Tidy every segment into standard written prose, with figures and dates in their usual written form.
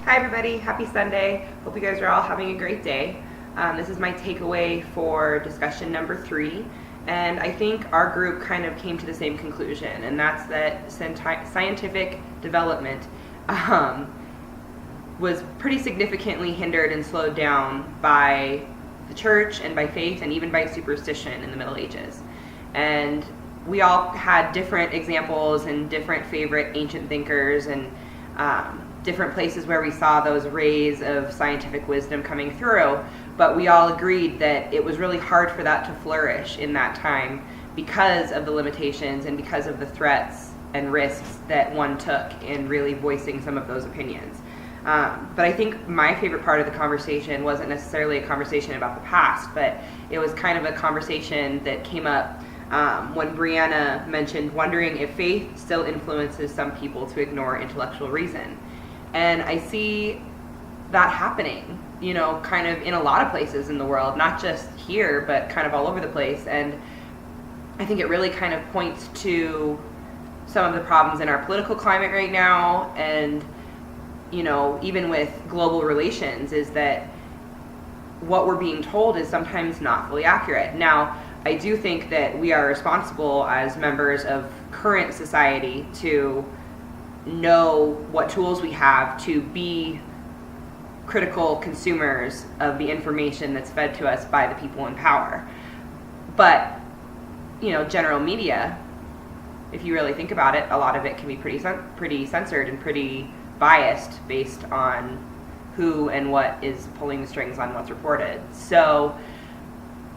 Hi everybody, happy Sunday. Hope you guys are all having a great day. This is my takeaway for discussion number 3, and I think our group kind of came to the same conclusion, and that's that scientific development was pretty significantly hindered and slowed down by the church and by faith and even by superstition in the Middle Ages. And we all had different examples and different favorite ancient thinkers and different places where we saw those rays of scientific wisdom coming through, but we all agreed that it was really hard for that to flourish in that time because of the limitations and because of the threats and risks that one took in really voicing some of those opinions. But I think my favorite part of the conversation wasn't necessarily a conversation about the past, but it was kind of a conversation that came up when Brianna mentioned wondering if faith still influences some people to ignore intellectual reason. And I see that happening, kind of in a lot of places in the world, not just here, but kind of all over the place. And I think it really kind of points to some of the problems in our political climate right now, and, even with global relations, is that what we're being told is sometimes not fully accurate. Now, I do think that we are responsible as members of current society to know what tools we have to be critical consumers of the information that's fed to us by the people in power. But, general media, if you really think about it, a lot of it can be pretty censored and pretty biased based on who and what is pulling the strings on what's reported. So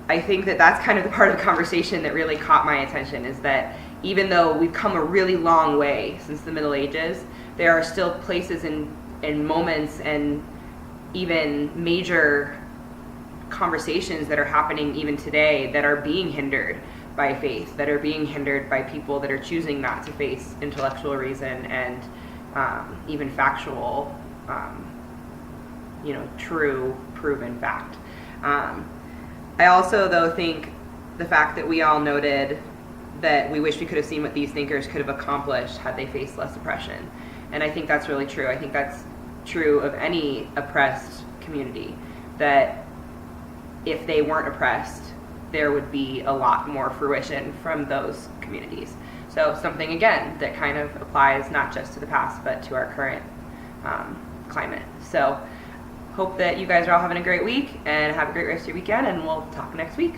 I think that that's kind of the part of the conversation that really caught my attention, is that even though we've come a really long way since the Middle Ages, there are still places and moments and even major conversations that are happening even today that are being hindered by faith, that are being hindered by people that are choosing not to face intellectual reason and even factual, true, proven fact. I also, though, think the fact that we all noted that we wish we could have seen what these thinkers could have accomplished had they faced less oppression. And I think that's really true. I think that's true of any oppressed community, that if they weren't oppressed, there would be a lot more fruition from those communities. So something, again, that kind of applies not just to the past, but to our current climate. So hope that you guys are all having a great week, and have a great rest of your weekend, and we'll talk next week.